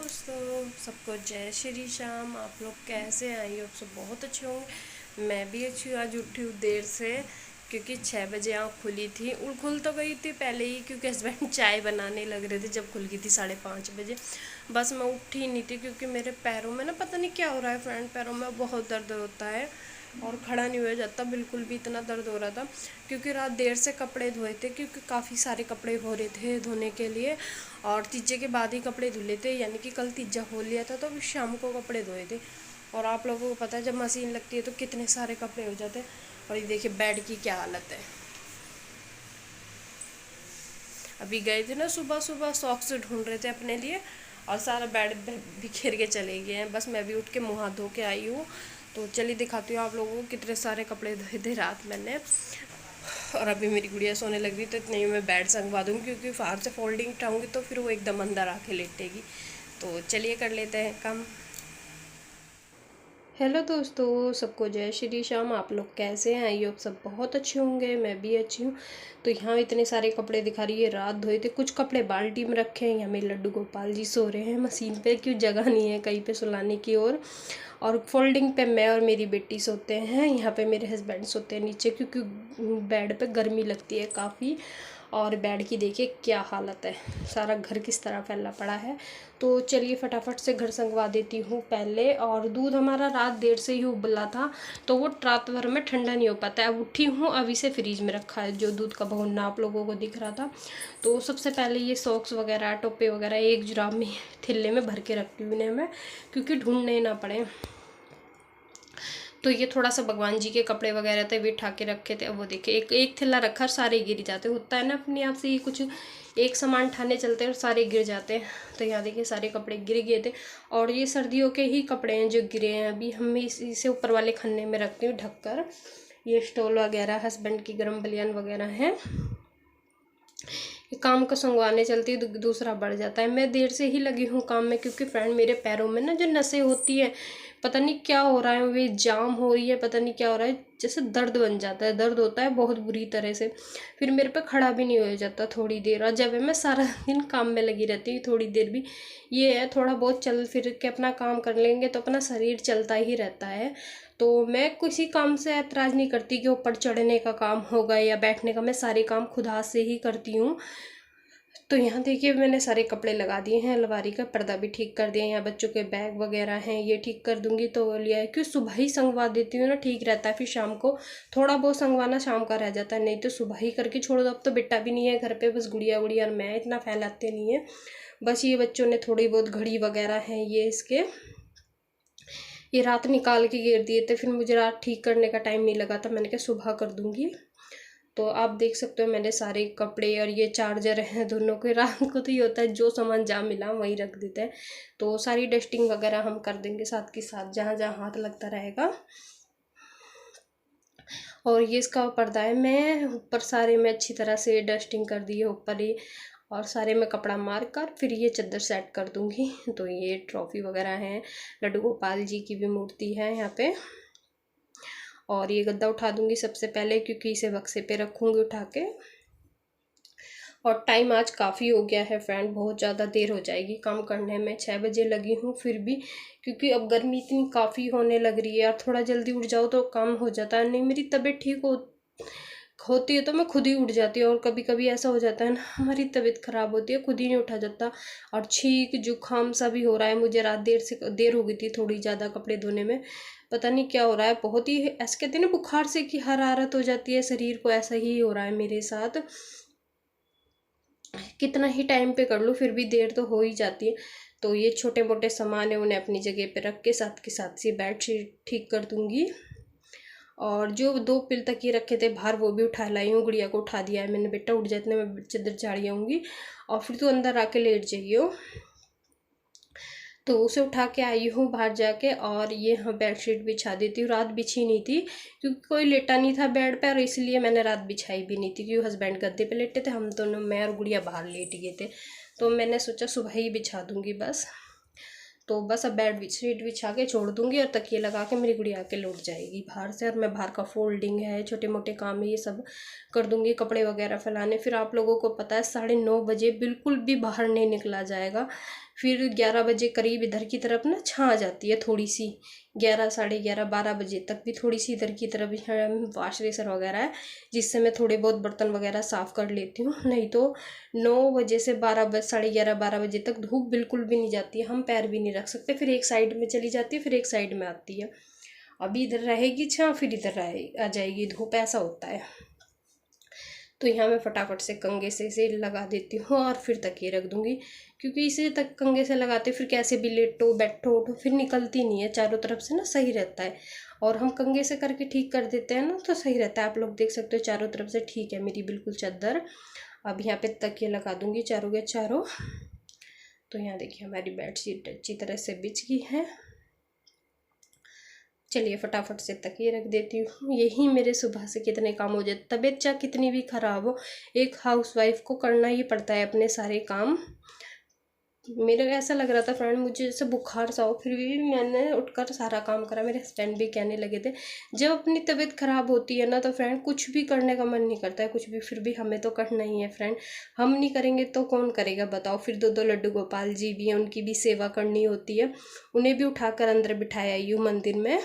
दोस्तों, सबको जय श्री श्याम। आप लोग कैसे हैं? आई आप सब बहुत अच्छे होंगे। मैं भी अच्छी हूँ। आज उठी हूँ देर से क्योंकि 6 बजे आँख खुली थी। खुल तो गई थी पहले ही क्योंकि हस्बैंड चाय बनाने लग रहे थे जब खुल गई थी 5:30 बजे। बस मैं उठी ही नहीं थी क्योंकि मेरे पैरों में ना पता नहीं क्या हो रहा है फ्रेंड, पैरों में बहुत दर्द होता है और खड़ा नहीं हुआ जाता बिल्कुल भी। इतना दर्द हो रहा था क्योंकि रात देर से कपड़े धोए थे क्योंकि काफ़ी सारे कपड़े हो रहे थे धोने के लिए। और तीजे के बाद ही कपड़े धुले थे, यानी कि कल तीजा खोल लिया था तो अभी शाम को कपड़े धोए थे। और आप लोगों को पता है जब मशीन लगती है तो कितने सारे कपड़े हो जाते हैं। और ये देखिए बेड की क्या हालत है। अभी गए थे ना सुबह सुबह, सॉक्स ढूंढ रहे थे अपने लिए और सारा बेड बिखेर के चले गए हैं। बस मैं भी उठ के मुँह हाथ धो के आई हूँ। तो चलिए दिखाती हूँ आप लोगों को कितने सारे कपड़े धोए थे रात मैंने। और अभी मेरी गुड़िया सोने लग रही तो इतने ही मैं बेड संगवा दूँगी क्योंकि बाहर से फोल्डिंग उठाऊँगी तो फिर वो एकदम अंदर आके लेटेगी। तो चलिए कर लेते हैं काम। हेलो दोस्तों, सबको जय श्री श्याम। आप लोग कैसे हैं? आई होप सब बहुत अच्छे होंगे। मैं भी अच्छी हूँ। तो यहाँ इतने सारे कपड़े दिखा रही है, रात धोए थे। कुछ कपड़े बाल्टी में रखे हैं। यहाँ मेरे लड्डू गोपाल जी सो रहे हैं मशीन पे, क्यों जगह नहीं है कहीं पे सुलाने की। और फोल्डिंग पे मैं और मेरी बेटी सोते हैं। यहाँ पे मेरे हस्बैंड सोते हैं नीचे क्योंकि बेड पे गर्मी लगती है काफ़ी। और बेड की देखिए क्या हालत है, सारा घर किस तरह फैला पड़ा है। तो चलिए फटाफट से घर संगवा देती हूँ पहले। और दूध हमारा रात देर से ही उबला था तो वो रात भर में ठंडा नहीं हो पाता है। अब उठी हूँ, अभी से फ्रीज में रखा है जो दूध का भगोना आप लोगों को दिख रहा था। तो सबसे पहले ये सॉक्स वगैरह टोपे वगैरह एक जुराब में थैले में भर के रखती हूँ इन्हें मैं, क्योंकि ढूंढने ना पड़े। तो ये थोड़ा सा भगवान जी के कपड़े वगैरह थे वे उठा के रखे थे। अब वो देखिए एक एक थैला रखा, सारे गिर जाते, होता है ना अपने आप से। ये कुछ एक सामान उठाने चलते हैं और सारे गिर जाते हैं। तो यहाँ देखिए सारे कपड़े गिर गए थे। और ये सर्दियों के ही कपड़े हैं जो गिरे हैं। अभी हम इसे ऊपर वाले खन्ने में रखती हूँ ढककर। ये स्टॉल वगैरह हस्बैंड की गर्म बलियान वगैरह हैं। काम को संगवाने चलती है तो दूसरा बढ़ जाता है। मैं देर से ही लगी हूँ काम में क्योंकि फ्रेंड मेरे पैरों में ना जो नसें होती है, पता नहीं क्या हो रहा है, वे जाम हो रही है, पता नहीं क्या हो रहा है, जैसे दर्द बन जाता है, दर्द होता है बहुत बुरी तरह से। फिर मेरे पे खड़ा भी नहीं हो जाता थोड़ी देर। और जब मैं सारा दिन काम में लगी रहती हूँ, थोड़ी देर भी ये है थोड़ा बहुत चल फिर के अपना काम कर लेंगे तो अपना शरीर चलता ही रहता है। तो मैं किसी काम से ऐतराज़ नहीं करती कि ऊपर चढ़ने का काम होगा या बैठने का। मैं सारे काम खुद हाथ से ही करती हूँ। तो यहाँ देखिए मैंने सारे कपड़े लगा दिए हैं, अलमारी का पर्दा भी ठीक कर दिया। यहाँ बच्चों के बैग वगैरह हैं ये ठीक कर दूंगी। तो लिया है क्यों सुबह ही संगवा देती हूँ ना, ठीक रहता है। फिर शाम को थोड़ा बहुत संगवाना शाम का रह जाता है, नहीं तो सुबह ही करके छोड़ दो। अब तो बेटा भी नहीं है घर पे, बस गुड़िया गुड़िया और मैं, इतना फैलाते नहीं है। बस ये बच्चों ने थोड़ी बहुत घड़ी वगैरह हैं ये इसके, ये रात निकाल के गिर दिए थे। फिर मुझे रात ठीक करने का टाइम नहीं लगा था, मैंने कहा सुबह कर दूंगी। तो आप देख सकते हो मैंने सारे कपड़े और ये चार्जर हैं दोनों के, रात को तो ये होता है जो सामान जहाँ मिला वहीं रख देते हैं। तो सारी डस्टिंग वगैरह हम कर देंगे साथ के साथ, जहाँ जहाँ हाथ लगता रहेगा। और ये इसका पर्दा है, मैं ऊपर सारे में अच्छी तरह से डस्टिंग कर दी है ऊपर ही। और सारे में कपड़ा मार कर फिर ये चादर सेट कर दूंगी। तो ये ट्रॉफी वगैरह हैं, लड्डू गोपाल जी की भी मूर्ति है यहाँ पे। और ये गद्दा उठा दूंगी सबसे पहले क्योंकि इसे बक्से पे रखूंगी उठा के। और टाइम आज काफ़ी हो गया है फ्रेंड, बहुत ज़्यादा देर हो जाएगी काम करने में। 6 बजे लगी हूँ फिर भी, क्योंकि अब गर्मी इतनी काफ़ी होने लग रही है और थोड़ा जल्दी उठ जाओ तो काम हो जाता है। नहीं मेरी तबीयत ठीक होती है तो मैं खुद ही उठ जाती हूँ। और कभी कभी ऐसा हो जाता है ना हमारी तबीयत ख़राब होती है, खुद ही नहीं उठा जाता। और छींक जुकाम सा भी हो रहा है मुझे। रात देर हो गई थी थोड़ी ज़्यादा कपड़े धोने में, पता नहीं क्या हो रहा है। बहुत ही ऐसे कहते हैं ना बुखार से की हरारत हो जाती है शरीर को, ऐसा ही हो रहा है मेरे साथ। कितना ही टाइम पे कर लूँ फिर भी देर तो हो ही जाती है। तो ये छोटे मोटे सामान है उन्हें अपनी जगह पे रख के साथ के साथ से बेडशीट ठीक कर दूंगी। और जो 2 पिल तकिए रखे थे बाहर वो भी उठा लाई हूँ, गुड़िया को उठा दिया है मैंने, बेटा उठ जाते मैं चादर झाड़ी आऊँगी और फिर तो अंदर आके लेट जाइयो। तो उसे उठा के आई हूँ बाहर जाके। और ये हाँ बेडशीट बिछा देती हूँ, रात बिछी नहीं थी क्योंकि कोई लेटा नहीं था बेड पर, इसलिए मैंने रात बिछाई भी नहीं थी क्योंकि हस्बैंड गद्दे पे लेटे थे, हम दोनों मैं और गुड़िया बाहर लेट गए थे। तो मैंने सोचा सुबह ही बिछा दूंगी बस। तो बस अब शीट बिछा के छोड़ दूंगी और तकिए लगा के मेरी गुड़िया के लौट जाएगी बाहर से, और मैं बाहर का फोल्डिंग है, छोटे मोटे काम है, ये सब कर दूंगी, कपड़े वगैरह फैलाने। फिर आप लोगों को पता है 9:30 बजे बिल्कुल भी बाहर नहीं निकला जाएगा। फिर 11 बजे करीब इधर की तरफ ना छाँ आ जाती है थोड़ी सी, 11, 11:30, 12 बजे तक भी थोड़ी सी इधर की तरफ वाश बेसिन वगैरह है, जिससे मैं थोड़े बहुत बर्तन वगैरह साफ़ कर लेती हूँ। नहीं तो 9 बजे से 11, 12 बजे तक धूप बिल्कुल भी नहीं जाती है, हम पैर भी नहीं रख सकते। फिर एक साइड में चली जाती है, फिर एक साइड में आती है। अभी इधर रहेगी छाँ, फिर इधर आ जाएगी धूप, ऐसा होता है। तो यहाँ मैं फटाफट से कंघे से इसे लगा देती हूँ और फिर तकिए रख दूँगी, क्योंकि इसे तक कंघे से लगाते फिर कैसे भी लेटो बैठो उठो फिर निकलती नहीं है चारों तरफ से ना, सही रहता है। और हम कंघे से करके ठीक कर देते हैं ना, तो सही रहता है। आप लोग देख सकते हो चारों तरफ से ठीक है मेरी बिल्कुल चादर। अब यहाँ पे तकिए लगा दूँगी चारों के चारों। तो यहाँ देखिए हमारी बेडशीट अच्छी तरह से बिछ गई है। चलिए फटाफट से तकिए रख देती हूँ। यही मेरे सुबह से कितने काम हो जाते, तबीयत चाहे कितनी भी ख़राब हो, एक हाउसवाइफ को करना ही पड़ता है अपने सारे काम। मेरे ऐसा लग रहा था फ्रेंड मुझे जैसे बुखार सा हो, फिर भी मैंने उठकर सारा काम करा। मेरे हस्बैंड भी कहने लगे थे जब अपनी तबीयत ख़राब होती है ना तो फ्रेंड कुछ भी करने का मन नहीं करता है, कुछ भी, फिर भी हमें तो करना ही है फ्रेंड। हम नहीं करेंगे तो कौन करेगा बताओ। फिर 2 लड्डू गोपाल जी भी हैं, उनकी भी सेवा करनी होती है, उन्हें भी उठाकर अंदर बिठाया आई हूँ मंदिर में।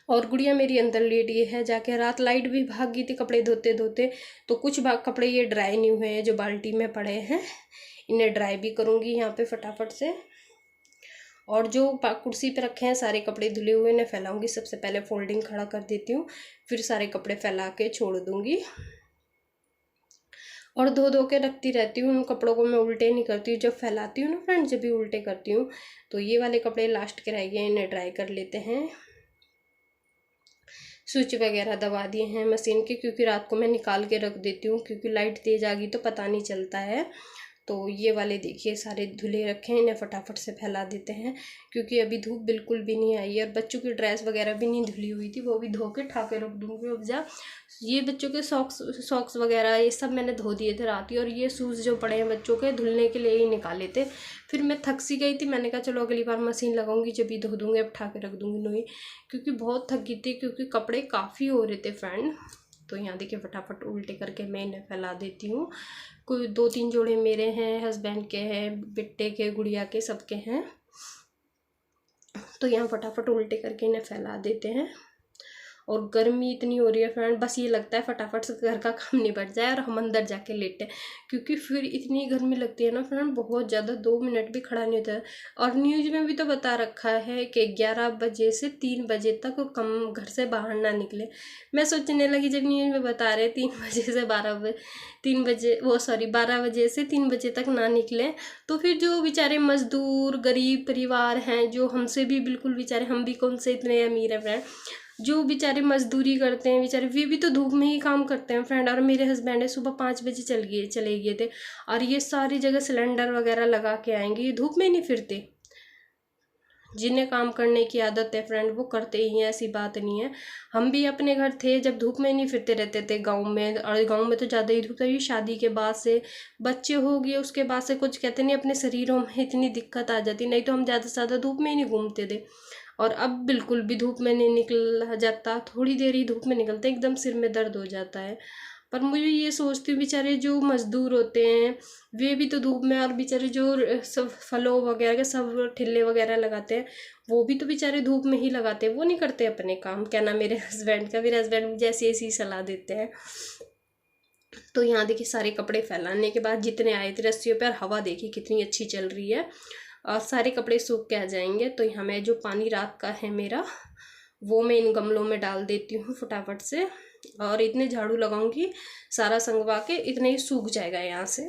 और गुड़िया मेरी अंदर लेट गई है जाके। रात लाइट भी भाग गई थी कपड़े धोते धोते, तो कुछ कपड़े ये ड्राई नहीं हुए हैं जो बाल्टी में पड़े हैं, इन्हें ड्राई भी करूँगी यहाँ पे फटाफट से। और जो कुर्सी पे रखे हैं सारे कपड़े धुले हुए इन्हें फैलाऊंगी। सबसे पहले फोल्डिंग खड़ा कर देती हूँ, फिर सारे कपड़े फैला के छोड़ दूँगी। और धो धो के रखती रहती हूँ, उन कपड़ों को मैं उल्टे नहीं करती हूँ। जब फैलाती हूँ ना फ्रेंड, जब भी उल्टे करती हूँ। तो ये वाले कपड़े लास्ट के रह गए, इन्हें ड्राई कर लेते हैं। स्विच वगैरह दबा दिए हैं मशीन के, क्योंकि रात को मैं निकाल के रख देती हूँ, क्योंकि लाइट तेज आ गई तो पता नहीं चलता है। तो ये वाले देखिए सारे धुले रखे हैं, इन्हें फटाफट से फैला देते हैं, क्योंकि अभी धूप बिल्कुल भी नहीं आई है। और बच्चों की ड्रेस वगैरह भी नहीं धुली हुई थी, वो भी धो के ठाके रख दूँगी। अब जा ये बच्चों के सॉक्स वगैरह ये सब मैंने धो दिए थे रात ही, और ये शूज़ जो पड़े हैं बच्चों के धुलने के लिए ही निकाले थे। फिर मैं थक सी गई थी, मैंने कहा चलो अगली बार मशीन लगाऊंगी जब भी धो दूँगी, अब उठा के रख दूँगी नहीं, क्योंकि बहुत थक गई थी, क्योंकि कपड़े काफ़ी हो रहे थे फ्रेंड। तो यहाँ देखिए फटाफट उल्टे करके मैं इन्हें फैला देती हूँ। कोई 2-3 जोड़े मेरे हैं, हस्बैंड के हैं, बेटे के, गुड़िया के, सबके हैं। तो यहाँ फटाफट उल्टे करके इन्हें फैला देते हैं। और गर्मी इतनी हो रही है फ्रेंड, बस ये लगता है फटाफट से घर का काम निपट जाए और हम अंदर जाके लेटें, क्योंकि फिर इतनी गर्मी लगती है ना फ्रेंड, बहुत ज़्यादा, 2 मिनट भी खड़ा नहीं होता है। और न्यूज़ में भी तो बता रखा है कि 11 बजे से 3 बजे तक कम घर से बाहर ना निकले। मैं सोचने लगी जब न्यूज़ में बता रहे 3 बजे से 12 बजे 3 बजे 12 बजे से 3 बजे तक ना निकले, तो फिर जो बेचारे मजदूर गरीब परिवार हैं, जो हमसे भी बिल्कुल बेचारे, हम भी कौन से इतने अमीर हैं फ्रेंड, जो बेचारे मजदूरी करते हैं बेचारे, वे भी तो धूप में ही काम करते हैं फ्रेंड। और मेरे हस्बैंड है सुबह 5 बजे चले गए थे, और ये सारी जगह सिलेंडर वगैरह लगा के आएंगे, ये धूप में नहीं फिरते। जिन्हें काम करने की आदत है फ्रेंड वो करते ही हैं, ऐसी बात नहीं है। हम भी अपने घर थे जब धूप में नहीं फिरते रहते थे गांव में, और गांव में तो ज़्यादा ही धूप था। ये शादी के बाद से बच्चे हो गए, उसके बाद से कुछ कहते नहीं, अपने शरीरों में इतनी दिक्कत आ जाती, नहीं तो हम ज़्यादा से ज़्यादा धूप में ही नहीं घूमते थे। और अब बिल्कुल भी धूप में नहीं निकल जाता, थोड़ी देर ही धूप में निकलते एकदम सिर में दर्द हो जाता है। पर मुझे ये सोचती हूँ बेचारे जो मज़दूर होते हैं वे भी तो धूप में, और बेचारे जो सब फलों वगैरह के सब ठेले वगैरह लगाते हैं वो भी तो बेचारे धूप में ही लगाते हैं, वो नहीं करते अपने काम। क्या ना मेरे हस्बैंड मुझे ऐसी सलाह देते हैं। तो यहाँ देखिए सारे कपड़े फैलाने के बाद जितने आए थे रस्सियों पर, हवा देखिए कितनी अच्छी चल रही है, और सारे कपड़े सूख के आ जाएंगे। तो यहाँ मैं जो पानी रात का है मेरा, वो मैं इन गमलों में डाल देती हूँ फटाफट से, और इतने झाड़ू लगाऊंगी सारा संगवा के, इतने ही सूख जाएगा यहाँ से।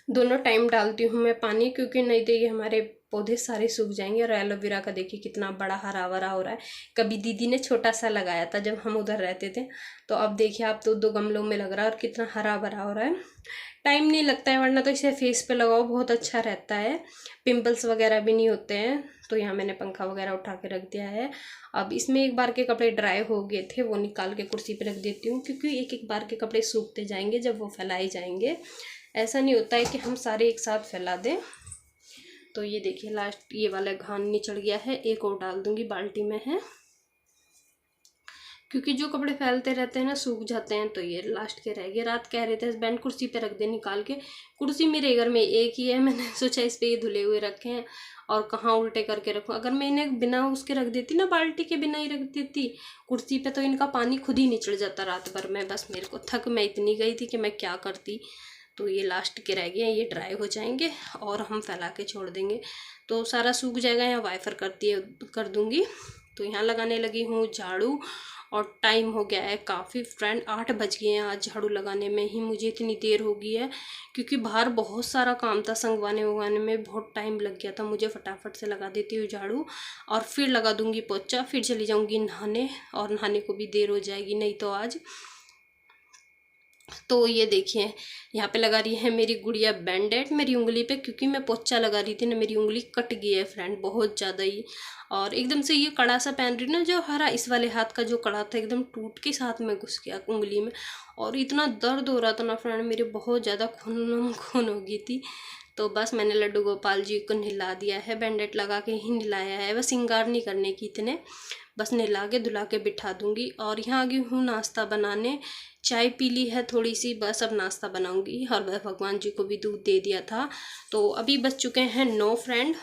दोनों टाइम डालती हूँ मैं पानी, क्योंकि नहीं तो ये हमारे पौधे सारे सूख जाएंगे। और एलोवेरा का देखिए कितना बड़ा हरा भरा हो रहा है। कभी दीदी ने छोटा सा लगाया था जब हम उधर रहते थे, तो अब देखिए आप तो 2 गमलों में लग रहा है और कितना हरा भरा हो रहा है। टाइम नहीं लगता है, वरना तो इसे फेस पे लगाओ बहुत अच्छा रहता है, पिंपल्स वगैरह भी नहीं होते हैं। तो यहाँ मैंने पंखा वगैरह उठा के रख दिया है। अब इसमें एक बार के कपड़े ड्राई हो गए थे, वो निकाल के कुर्सी पे रख देती हूँ, क्योंकि एक बार के कपड़े सूखते जाएंगे जब वो फैलाए जाएंगे। ऐसा नहीं होता है कि हम सारे एक साथ फैला दें। तो ये देखिए लास्ट ये वाला घान निचड़ गया है, एक और डाल दूंगी, बाल्टी में है, क्योंकि जो कपड़े फैलते रहते हैं ना सूख जाते हैं। तो ये लास्ट के रह गए। रात कह रहे थे हस्बैंड कुर्सी पे रख दे निकाल के, कुर्सी मेरे घर में एक ही है, मैंने सोचा इस पे ये धुले हुए रखे हैं और कहाँ उल्टे करके रखूँ। अगर मैं इन्हें बिना उसके रख देती ना, बाल्टी के बिना ही रख देती कुर्सी पे, तो इनका पानी खुद ही निचड़ जाता रात भर में। बस मेरे को थक मैं इतनी गई थी कि मैं क्या करती। तो ये लास्ट के रह गए हैं, ये ड्राई हो जाएंगे और हम फैला के छोड़ देंगे तो सारा सूख जाएगा। यहाँ वाइपर कर दूँगी। तो यहाँ लगाने लगी हूँ झाड़ू और टाइम हो गया है काफ़ी फ्रेंड, 8 बज गए हैं। आज झाड़ू लगाने में ही मुझे इतनी देर हो गई है क्योंकि बाहर बहुत सारा काम था, संगवाने उगवाने में बहुत टाइम लग गया था मुझे। फटाफट से लगा देती हूँ झाड़ू और फिर लगा दूँगी पोछा, फिर चली जाऊँगी नहाने, और नहाने को भी देर हो जाएगी नहीं तो आज। तो ये देखिए यहाँ पे लगा रही है मेरी गुड़िया बैंडेड मेरी उंगली पे, क्योंकि मैं पोछा लगा रही थी ना, मेरी उंगली कट गई है फ्रेंड बहुत ज़्यादा ही। और एकदम से ये कड़ा सा पहन रही ना जो हरा, इस वाले हाथ का जो कड़ा था एकदम टूट के साथ में घुस गया उंगली में, और इतना दर्द हो रहा था ना फ्रेंड, मेरे बहुत ज़्यादा खून खून हो गई थी। तो बस मैंने लड्डू गोपाल जी को नहला दिया है, बैंडेड लगा के ही नहलाया है, बस श्रृंगार नहीं करने की इतने, बस नहला के धुला के बिठा दूंगी। और यहाँ आ गई हूँ नाश्ता बनाने, चाय पी ली है थोड़ी सी, बस अब नाश्ता बनाऊंगी। और वह भगवान जी को भी दूध दे दिया था। तो अभी बज चुके हैं 9 फ्रेंड,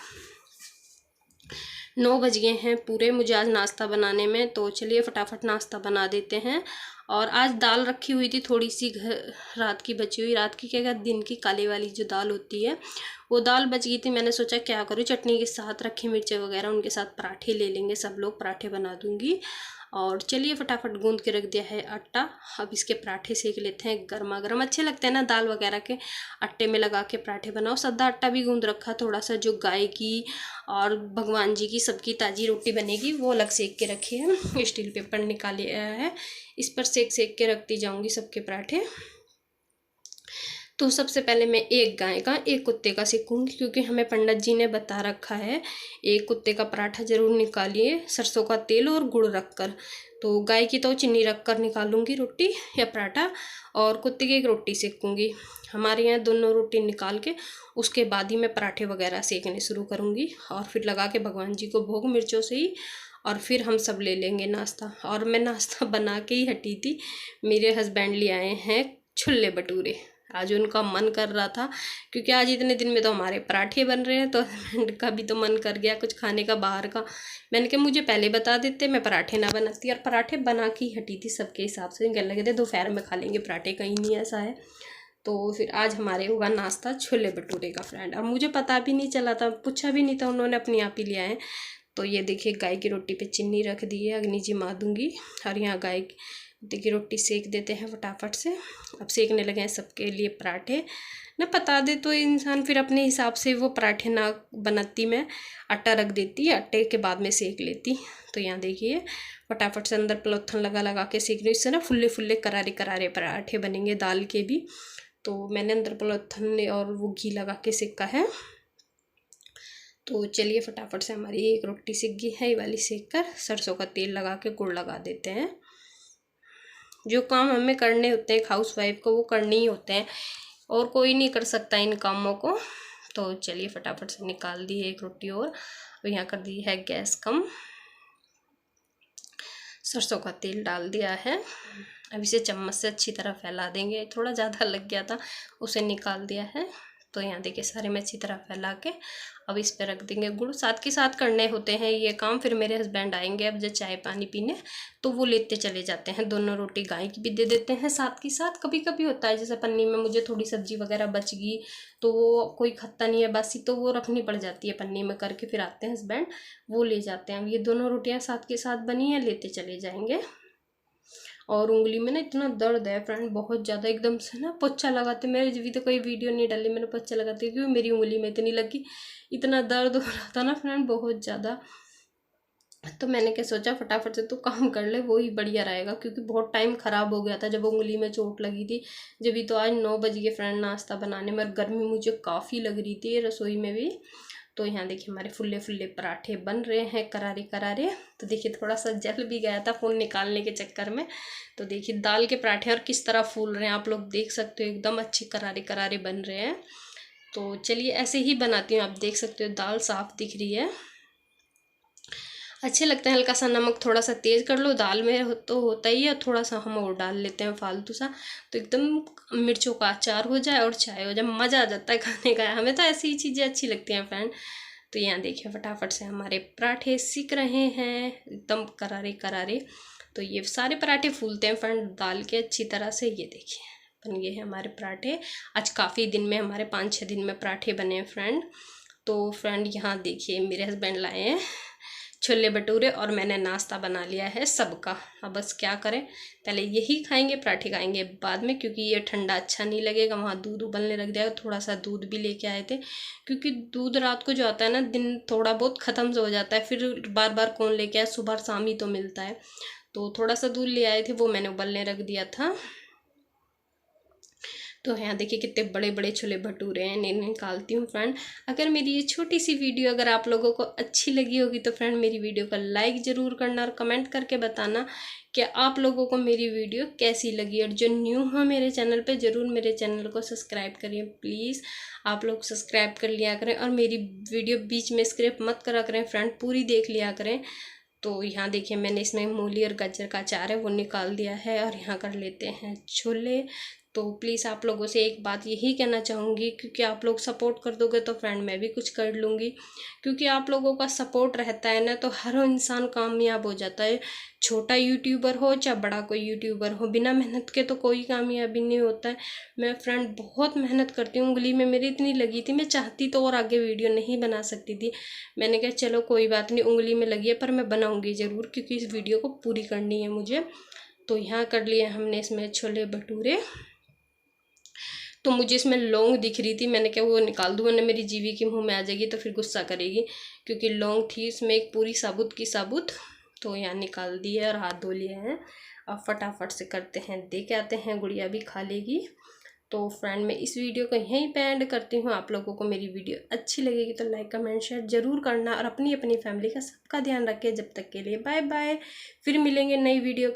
9 बज गए हैं पूरे मुझे आज नाश्ता बनाने में। तो चलिए फटाफट नाश्ता बना देते हैं। और आज दाल रखी हुई थी थोड़ी सी घर, रात की बची हुई, रात की क्या दिन की काली वाली जो दाल होती है वो दाल बच गई थी। मैंने सोचा क्या करूँ, चटनी के साथ रखी मिर्चें वगैरह, उनके साथ पराठे ले लेंगे, सब लोग पराठे बना दूंगी। और चलिए फटाफट गूंद के रख दिया है आटा, अब इसके पराठे सेक लेते हैं गर्मा गर्म। अच्छे लगते हैं ना दाल वगैरह के आटे में लगा के पराठे बनाओ। सादा आटा भी गूंद रखा थोड़ा सा, जो गाय की और भगवान जी की सबकी ताज़ी रोटी बनेगी वो अलग सेक के रखी है, स्टील पेपर निकाले है, इस पर सेक सेक के रखती जाऊंगी सबके पराठे। तो सबसे पहले मैं एक गाय का एक कुत्ते का सेकूंगी, क्योंकि हमें पंडित जी ने बता रखा है एक कुत्ते का पराठा ज़रूर निकालिए सरसों का तेल और गुड़ रखकर। तो गाय की तो चीनी रखकर निकालूंगी रोटी या पराठा, और कुत्ते की एक रोटी सेकूंगी। हमारे यहाँ दोनों रोटी निकाल के उसके बाद ही मैं पराठे वगैरह सेकने शुरू करूँगी, और फिर लगा के भगवान जी को भोग मिर्चों से ही, और फिर हम सब ले लेंगे नाश्ता। और मैं नाश्ता बना के ही हटी थी, मेरे हस्बैंड ले आए हैं छोले भटूरे, आज उनका मन कर रहा था, क्योंकि आज इतने दिन में तो हमारे पराठे बन रहे हैं, तो हस्बैंड का भी तो मन कर गया कुछ खाने का बाहर का। मैंने कहा मुझे पहले बता देते, मैं पराठे ना बनाती, और पराठे बना के ही हटी थी सबके हिसाब से, कहने लगे थे दोपहर में खा लेंगे पराठे, कहीं नहीं ऐसा है। तो फिर आज हमारे होगा नाश्ता छोले भटूरे का फ्रेंड। अब मुझे पता भी नहीं चला था, पूछा भी नहीं था, उन्होंने अपने आप ही ले आए। तो ये देखिए गाय की रोटी पे चीनी रख दी है, अग्नि जी मार दूँगी। और यहाँ गाय की रोटी सेक देते हैं फटाफट से। अब सेकने लगे हैं सबके लिए पराठे, ना पता दे तो इंसान फिर अपने हिसाब से वो पराठे ना बनाती, मैं आटा रख देती, आटे के बाद में सेक लेती। तो यहाँ देखिए फटाफट से अंदर पलौथन लगा लगा के सेक रही, इससे ना फुल्ले फुल्ले करारे करारे पराठे बनेंगे दाल के भी। तो मैंने अंदर पलौथन और वो घी लगा के सेका है। तो चलिए फटाफट से हमारी एक रोटी सेक गई है, ये वाली सेक कर सरसों का तेल लगा के गुड़ लगा देते हैं। जो काम हमें करने होते हैं हाउस वाइफ को वो करने ही होते हैं, और कोई नहीं कर सकता इन कामों को। तो चलिए फटाफट से निकाल दी है एक रोटी, और यहाँ कर दी है गैस कम, सरसों का तेल डाल दिया है। अब इसे चम्मच से अच्छी तरह फैला देंगे, थोड़ा ज़्यादा लग गया था उसे निकाल दिया है। तो यहाँ देखिए सारे में अच्छी तरह फैला के अब इस पे रख देंगे गुड़। साथ के साथ करने होते हैं ये काम, फिर मेरे हस्बैंड आएंगे अब जब चाय पानी पीने, तो वो लेते चले जाते हैं। दोनों रोटी गाय की भी दे देते हैं साथ के साथ। कभी कभी होता है जैसे पन्नी में मुझे थोड़ी सब्जी वगैरह बच गई, तो वो कोई खाता नहीं है बासी, तो वो रखनी पड़ जाती है पन्नी में करके, फिर आते हैं हस्बैंड वो ले जाते हैं। अब ये दोनों रोटियाँ साथ के साथ बनी हैं, लेते चले जाएंगे। और उंगली में ना इतना दर्द है फ्रेंड बहुत ज़्यादा, एकदम से ना पोछा लगाते, मेरे भी तो कोई वीडियो नहीं डाली मैंने पोछा लगाते, क्योंकि मेरी उंगली में इतनी लगी, इतना दर्द हो रहा था ना फ्रेंड बहुत ज़्यादा। तो मैंने क्या सोचा फटाफट से तो काम कर ले, वो ही बढ़िया रहेगा, क्योंकि बहुत टाइम ख़राब हो गया था जब उंगली में चोट लगी थी। जब भी तो आज 9 बज गए फ्रेंड नाश्ता बनाने में, और गर्मी मुझे काफ़ी लग रही थी रसोई में भी। तो यहाँ देखिए हमारे फुल्ले फुल्ले पराठे बन रहे हैं करारे करारे। तो देखिए थोड़ा सा जल भी गया था फ़ोन निकालने के चक्कर में। तो देखिए दाल के पराठे और किस तरह फूल रहे हैं, आप लोग देख सकते हो, एकदम अच्छे करारे करारे बन रहे हैं। तो चलिए ऐसे ही बनाती हूँ। आप देख सकते हो दाल साफ़ दिख रही है। अच्छे लगते हैं, हल्का सा नमक थोड़ा सा तेज़ कर लो, दाल में तो होता ही है, थोड़ा सा हम और डाल लेते हैं फालतू सा, तो एकदम मिर्चों का अचार हो जाए और चाय हो जाए, मज़ा आ जाता है खाने का। हमें तो ऐसी ही चीज़ें अच्छी लगती हैं फ्रेंड। तो यहाँ देखिए फटाफट से हमारे पराठे सिक रहे हैं, एकदम करारे करारे। तो ये सारे पराठे फूलते हैं फ्रेंड दाल के अच्छी तरह से। ये देखिए बन गए हैं हमारे पराठे। आज काफ़ी दिन में हमारे 5-6 दिन में पराठे बने हैं फ्रेंड। तो फ्रेंड यहाँ देखिए मेरे हस्बैंड लाए हैं छोले भटूरे और मैंने नाश्ता बना लिया है सबका। अब बस क्या करें, पहले यही खाएंगे, पराठे खाएंगे बाद में, क्योंकि ये ठंडा अच्छा नहीं लगेगा। वहाँ दूध उबलने लग जाएगा, थोड़ा सा दूध भी लेके आए थे, क्योंकि दूध रात को जो आता है ना, दिन थोड़ा बहुत ख़त्म हो जाता है, फिर बार बार कौन लेके आए, सुबह शाम ही तो मिलता है। तो थोड़ा सा दूध ले आए थे, वो मैंने उबलने रख दिया था। तो यहाँ देखिए कितने बड़े बड़े छोले भटूरे हैं, इन्हें निकालती हूँ फ्रेंड। अगर मेरी ये छोटी सी वीडियो अगर आप लोगों को अच्छी लगी होगी तो फ्रेंड मेरी वीडियो को लाइक ज़रूर करना और कमेंट करके बताना कि आप लोगों को मेरी वीडियो कैसी लगी। और जो न्यू हो मेरे चैनल पे ज़रूर मेरे चैनल को सब्सक्राइब करिए प्लीज़। आप लोग सब्सक्राइब कर लिया करें और मेरी वीडियो बीच में स्किप मत करा करें फ्रेंड, पूरी देख लिया करें। तो यहाँ देखिए मैंने इसमें मूली और गाजर का अचार है वो निकाल दिया है, और यहाँ कर लेते हैं छोले। तो प्लीज़ आप लोगों से एक बात यही कहना चाहूँगी, क्योंकि आप लोग सपोर्ट कर दोगे तो फ्रेंड मैं भी कुछ कर लूँगी, क्योंकि आप लोगों का सपोर्ट रहता है ना तो हर इंसान कामयाब हो जाता है। छोटा यूट्यूबर हो चाहे बड़ा कोई यूट्यूबर हो, बिना मेहनत के तो कोई कामयाबी नहीं होता है। मैं फ्रेंड बहुत मेहनत करती हूँ, उंगली में मेरी इतनी लगी थी, मैं चाहती तो और आगे वीडियो नहीं बना सकती थी। मैंने कहा चलो कोई बात नहीं, उंगली में लगी है पर मैं बनाऊँगी ज़रूर, क्योंकि इस वीडियो को पूरी करनी है मुझे। तो यहाँ कर लिए हमने इसमें छोले भटूरे। तो मुझे इसमें लौंग दिख रही थी, मैंने कहा वो निकाल दूँ, वरना मेरी जीवी के मुंह में आ जाएगी तो फिर गुस्सा करेगी, क्योंकि लौंग थी इसमें एक पूरी साबुत की साबुत। तो यहाँ निकाल दी है और हाथ धो लिए हैं। अब फटाफट से करते हैं, दे के आते हैं, गुड़िया भी खा लेगी। तो फ्रेंड मैं इस वीडियो को यहीं पे एंड करती हूँ। आप लोगों को मेरी वीडियो अच्छी लगेगी तो लाइक कमेंट शेयर ज़रूर करना, और अपनी अपनी फैमिली का सबका ध्यान रखें। जब तक के लिए बाय बाय, फिर मिलेंगे नई वीडियो।